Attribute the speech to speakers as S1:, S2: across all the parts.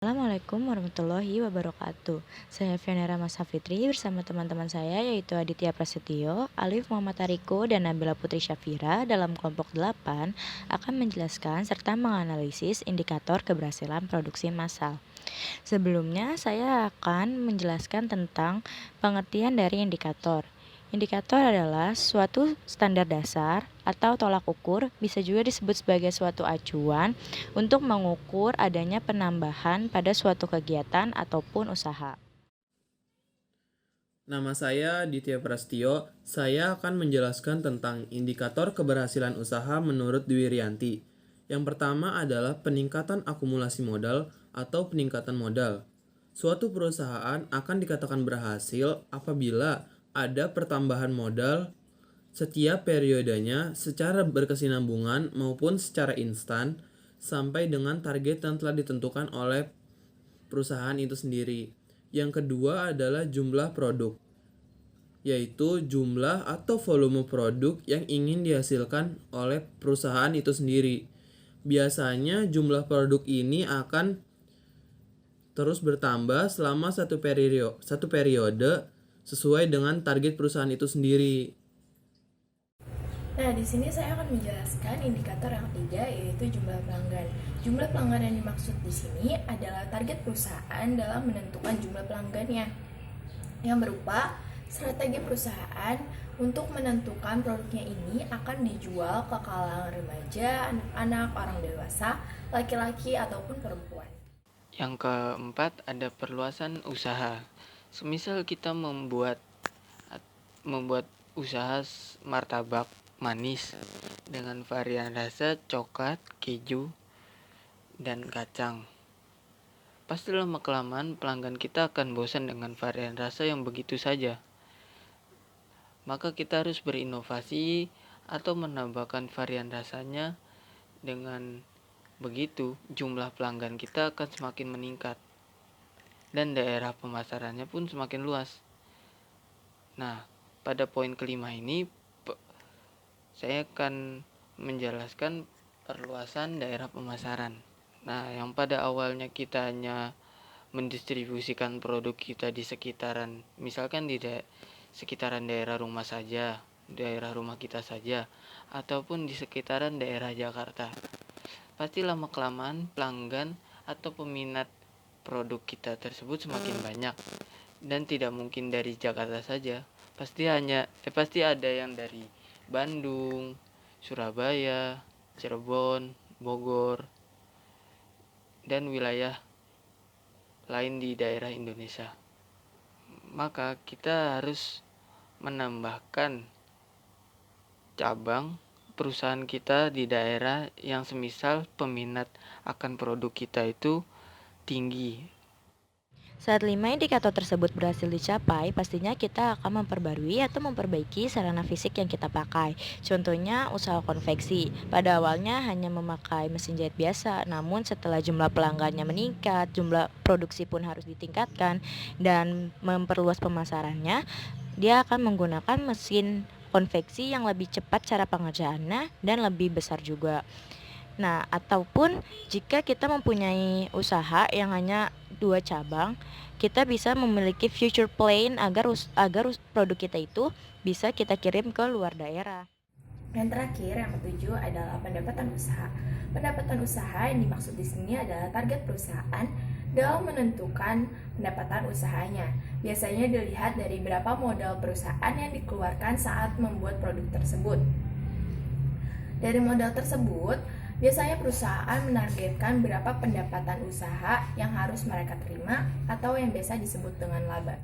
S1: Assalamualaikum warahmatullahi wabarakatuh. Saya Fianera Masafitri bersama teman-teman saya yaitu Aditya Prasetyo, Alif Muhammad Ariko, dan Nabila Putri Syafira dalam kelompok 8 akan menjelaskan serta menganalisis indikator keberhasilan produksi massal. Sebelumnya, saya akan menjelaskan tentang pengertian dari indikator. Indikator adalah suatu standar dasar atau tolak ukur, bisa juga disebut sebagai suatu acuan untuk mengukur adanya penambahan pada suatu kegiatan ataupun usaha.
S2: Nama saya Ditya Prastio. Saya akan menjelaskan tentang indikator keberhasilan usaha menurut Dwi Rianti. Yang pertama adalah peningkatan akumulasi modal atau peningkatan modal. Suatu perusahaan akan dikatakan berhasil apabila ada pertambahan modal setiap periodenya secara berkesinambungan maupun secara instan sampai dengan target yang telah ditentukan oleh perusahaan itu sendiri. Yang kedua adalah jumlah produk, yaitu jumlah atau volume produk yang ingin dihasilkan oleh perusahaan itu sendiri. Biasanya jumlah produk ini akan terus bertambah selama satu periode sesuai dengan target perusahaan itu sendiri.
S3: Nah, di sini saya akan menjelaskan indikator yang ketiga, yaitu jumlah pelanggan. Jumlah pelanggan yang dimaksud di sini adalah target perusahaan dalam menentukan jumlah pelanggannya, yang berupa strategi perusahaan untuk menentukan produknya ini akan dijual ke kalangan remaja, anak-anak, orang dewasa, laki-laki ataupun perempuan.
S4: Yang keempat ada perluasan usaha. Semisal kita membuat usaha martabak manis dengan varian rasa coklat, keju, dan kacang. Pasti lama-kelamaan pelanggan kita akan bosan dengan varian rasa yang begitu saja. Maka kita harus berinovasi atau menambahkan varian rasanya. Dengan begitu, jumlah pelanggan kita akan semakin meningkat dan daerah pemasarannya pun semakin luas. Nah, pada poin kelima ini saya akan menjelaskan perluasan daerah pemasaran. Nah, yang pada awalnya kita hanya mendistribusikan produk kita di sekitaran, misalkan di sekitaran daerah rumah saja, daerah rumah kita saja, ataupun di sekitaran daerah Jakarta. Pasti lama-kelamaan pelanggan atau peminat produk kita tersebut semakin banyak, dan tidak mungkin dari Jakarta saja. Pasti ada yang dari Bandung, Surabaya, Cirebon, Bogor, dan wilayah lain di daerah Indonesia. Maka kita harus menambahkan cabang perusahaan kita di daerah yang semisal peminat akan produk kita itu tinggi.
S1: Saat 5 indikator tersebut berhasil dicapai, pastinya kita akan memperbarui atau memperbaiki sarana fisik yang kita pakai. Contohnya usaha konveksi. Pada awalnya hanya memakai mesin jahit biasa, namun setelah jumlah pelanggannya meningkat, jumlah produksi pun harus ditingkatkan dan memperluas pemasarannya, dia akan menggunakan mesin konveksi yang lebih cepat cara pengerjaannya dan lebih besar juga. Nah, ataupun jika kita mempunyai usaha yang hanya 2 cabang, kita bisa memiliki future plan agar produk kita itu bisa kita kirim ke luar daerah.
S3: Yang terakhir, yang ketujuh adalah pendapatan usaha. Pendapatan usaha yang dimaksud di sini adalah target perusahaan dalam menentukan pendapatan usahanya. Biasanya dilihat dari berapa modal perusahaan yang dikeluarkan saat membuat produk tersebut. Dari modal tersebut, biasanya perusahaan menargetkan berapa pendapatan usaha yang harus mereka terima atau yang biasa disebut dengan laba.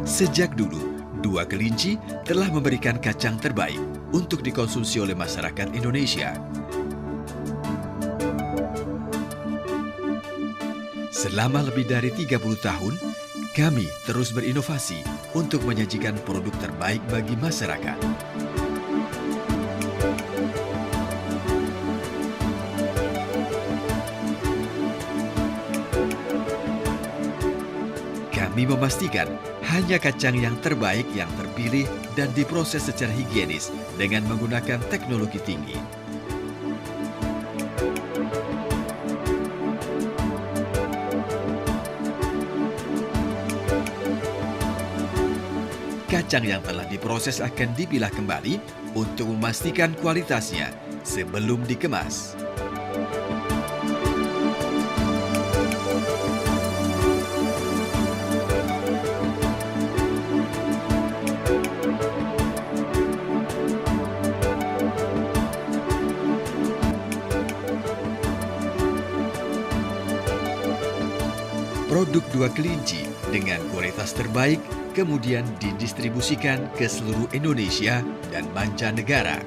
S5: Sejak dulu, Dua Kelinci telah memberikan kacang terbaik untuk dikonsumsi oleh masyarakat Indonesia. Selama lebih dari 30 tahun, kami terus berinovasi untuk menyajikan produk terbaik bagi masyarakat. Kami memastikan hanya kacang yang terbaik yang terpilih dan diproses secara higienis dengan menggunakan teknologi tinggi. Kacang yang telah diproses akan dipilah kembali untuk memastikan kualitasnya sebelum dikemas. Produk Dua Kelinci dengan kualitas terbaik kemudian didistribusikan ke seluruh Indonesia dan mancanegara.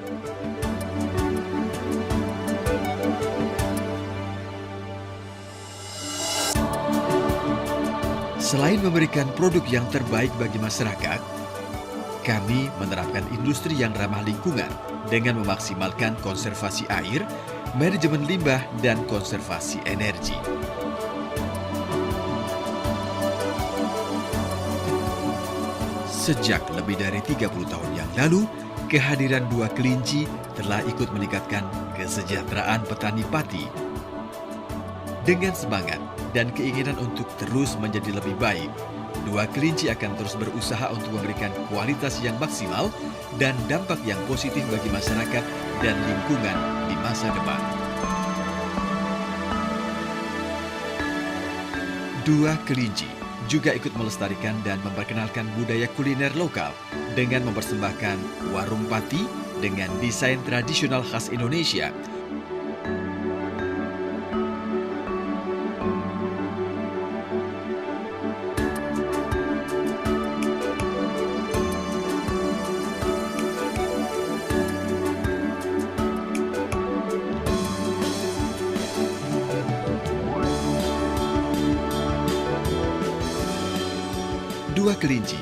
S5: Selain memberikan produk yang terbaik bagi masyarakat, kami menerapkan industri yang ramah lingkungan dengan memaksimalkan konservasi air, manajemen limbah, dan konservasi energi. Sejak lebih dari 30 tahun yang lalu, kehadiran Dua Kelinci telah ikut meningkatkan kesejahteraan petani pati. Dengan semangat dan keinginan untuk terus menjadi lebih baik, Dua Kelinci akan terus berusaha untuk memberikan kualitas yang maksimal dan dampak yang positif bagi masyarakat dan lingkungan di masa depan. Dua Kelinci juga ikut melestarikan dan memperkenalkan budaya kuliner lokal dengan mempersembahkan warung pati dengan desain tradisional khas Indonesia. Dua Kelinci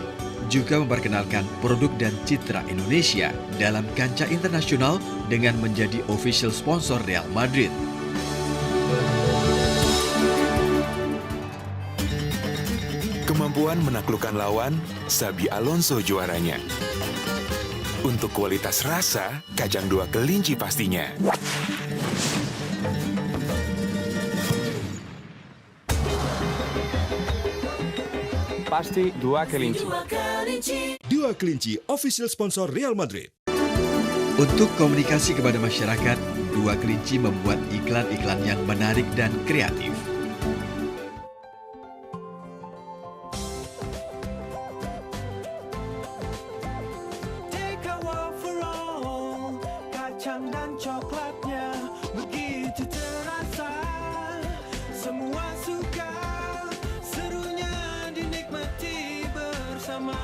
S5: juga memperkenalkan produk dan citra Indonesia dalam kancah internasional dengan menjadi official sponsor Real Madrid.
S6: Kemampuan menaklukkan lawan, Xabi Alonso juaranya. Untuk kualitas rasa, kacang Dua Kelinci pastinya.
S7: Pasti Dua Kelinci.
S8: Dua Kelinci, official sponsor Real Madrid.
S5: Untuk komunikasi kepada masyarakat, Dua Kelinci membuat iklan-iklan yang menarik dan kreatif.
S9: Kacang dan coklatnya begitu terasa, semua suka, serunya dinikmati bersama.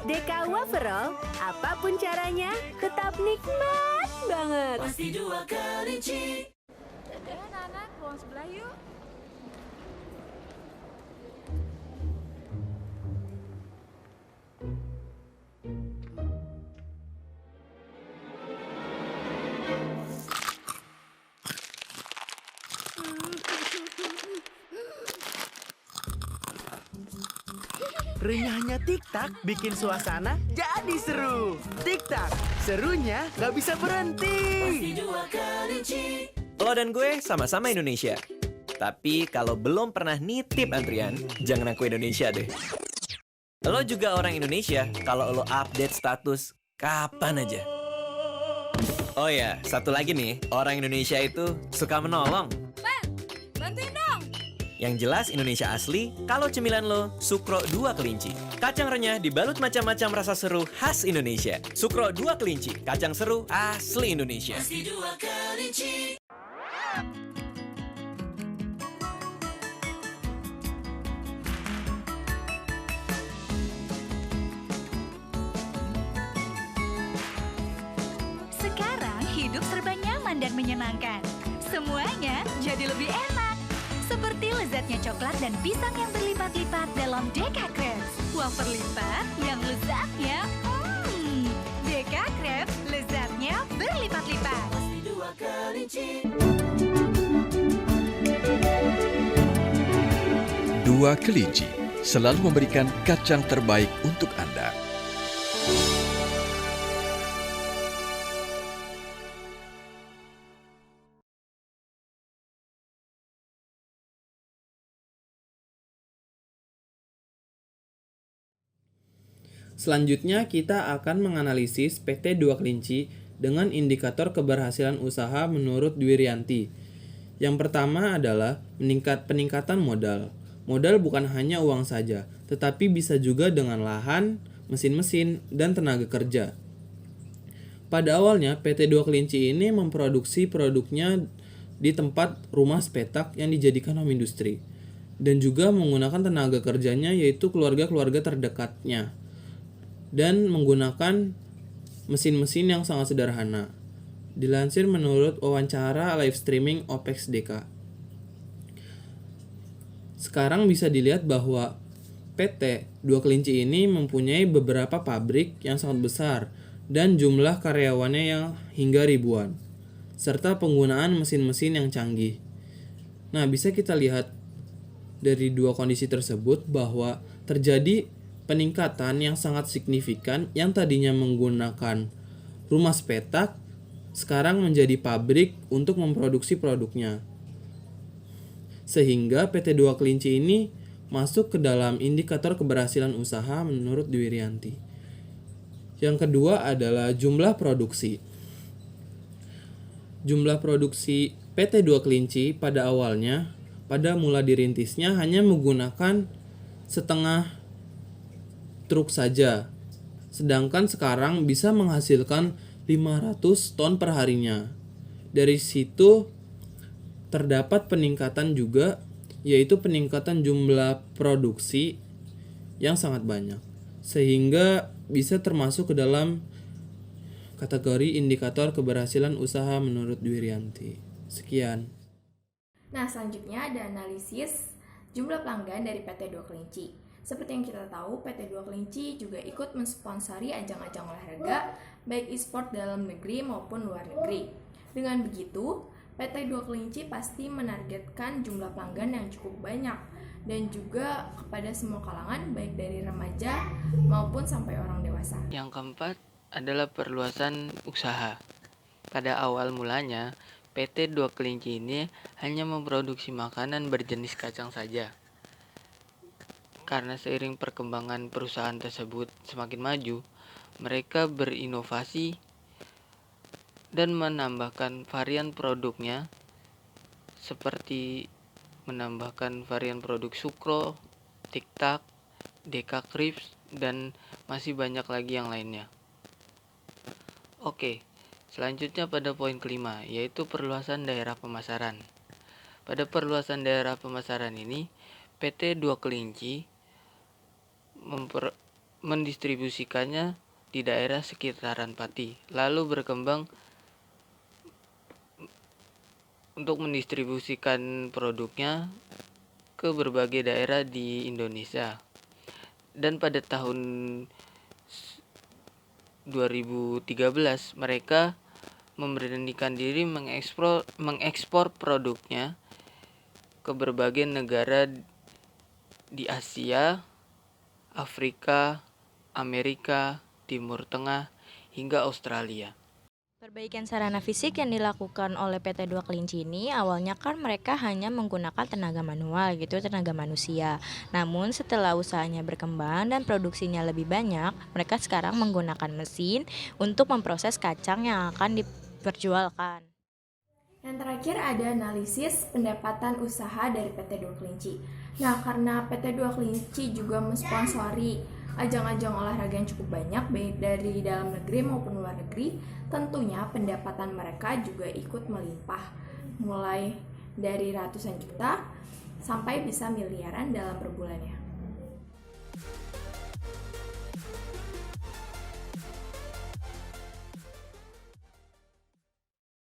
S10: Deka Waferol, apapun caranya, tetap nikmat banget.
S9: Pasti Dua Kelinci.
S10: Anak-anak, ruang sebelah yuk.
S9: Renyahnya TikTok bikin suasana jadi seru. TikTok, serunya gak bisa berhenti.
S11: Lo dan gue sama-sama Indonesia. Tapi kalau belum pernah nitip antrian, jangan aku Indonesia deh. Lo juga orang Indonesia kalau lo update status kapan aja. Oh ya, satu lagi nih, orang Indonesia itu suka menolong.
S10: Bang, bantuin dong.
S11: Yang jelas Indonesia asli, kalau cemilan lo, Sukro 2 kelinci. Kacang renyah dibalut macam-macam rasa seru khas Indonesia. Sukro 2 kelinci, kacang seru asli Indonesia.
S10: Sekarang hidup serba nyaman dan menyenangkan. Semuanya jadi lebih enak. Seperti lezatnya coklat dan pisang yang berlipat-lipat dalam Deka Crepes. Wafer lipat yang lezatnya, Deka Crepes, lezatnya berlipat-lipat.
S5: Dua Kelinci selalu memberikan kacang terbaik untuk Anda.
S2: Selanjutnya kita akan menganalisis PT Dua Kelinci dengan indikator keberhasilan usaha menurut Dwi Rianti. Yang pertama adalah peningkatan modal. Modal bukan hanya uang saja, tetapi bisa juga dengan lahan, mesin-mesin, dan tenaga kerja. Pada awalnya, PT Dua Kelinci ini memproduksi produknya di tempat rumah sepetak yang dijadikan home industry, dan juga menggunakan tenaga kerjanya yaitu keluarga-keluarga terdekatnya, dan menggunakan mesin-mesin yang sangat sederhana. Dilansir menurut wawancara live streaming OPEX DK. Sekarang bisa dilihat bahwa PT Dua Kelinci ini mempunyai beberapa pabrik yang sangat besar dan jumlah karyawannya yang hingga ribuan, serta penggunaan mesin-mesin yang canggih. Nah, bisa kita lihat dari dua kondisi tersebut bahwa terjadi peningkatan yang sangat signifikan yang tadinya menggunakan rumah sepetak sekarang menjadi pabrik untuk memproduksi produknya. Sehingga PT Dua Kelinci ini masuk ke dalam indikator keberhasilan usaha menurut Dwi Rianti. Yang kedua adalah jumlah produksi. Jumlah produksi PT Dua Kelinci pada awalnya, pada mula dirintisnya hanya menggunakan setengah truk saja. Sedangkan sekarang bisa menghasilkan 500 ton per harinya. Dari situ terdapat peningkatan juga, yaitu peningkatan jumlah produksi yang sangat banyak. Sehingga bisa termasuk ke dalam kategori indikator keberhasilan usaha menurut Dwi Rianti. Sekian.
S3: Nah, selanjutnya ada analisis jumlah pelanggan dari PT Dua Kelinci. Seperti yang kita tahu, PT Dua Kelinci juga ikut mensponsori ajang-ajang olahraga, baik e-sport dalam negeri maupun luar negeri. Dengan begitu, PT Dua Kelinci pasti menargetkan jumlah pelanggan yang cukup banyak, dan juga kepada semua kalangan, baik dari remaja maupun sampai orang dewasa.
S4: Yang keempat adalah perluasan usaha. Pada awal mulanya, PT Dua Kelinci ini hanya memproduksi makanan berjenis kacang saja. Karena seiring perkembangan perusahaan tersebut semakin maju, mereka berinovasi dan menambahkan varian produknya, seperti menambahkan varian produk Sukro, Tiktak, Deka Crepes, dan masih banyak lagi yang lainnya. Oke, selanjutnya pada poin kelima, yaitu perluasan daerah pemasaran. Pada perluasan daerah pemasaran ini, PT Dua Kelinci mendistribusikannya di daerah sekitaran Pati, lalu berkembang untuk mendistribusikan produknya ke berbagai daerah di Indonesia. Dan pada tahun 2013 mereka memberanikan diri mengekspor produknya ke berbagai negara di Asia, Afrika, Amerika, Timur Tengah, hingga Australia.
S1: Perbaikan sarana fisik yang dilakukan oleh PT Dua Kelinci ini awalnya kan mereka hanya menggunakan tenaga manual gitu, tenaga manusia. Namun setelah usahanya berkembang dan produksinya lebih banyak, mereka sekarang menggunakan mesin untuk memproses kacang yang akan diperjualkan.
S3: Yang terakhir ada analisis pendapatan usaha dari PT Dua Kelinci. Nah, karena PT Dua Kelinci juga mensponsori ajang-ajang olahraga yang cukup banyak, baik dari dalam negeri maupun luar negeri, tentunya pendapatan mereka juga ikut melimpah, mulai dari ratusan juta sampai bisa miliaran dalam per bulannya.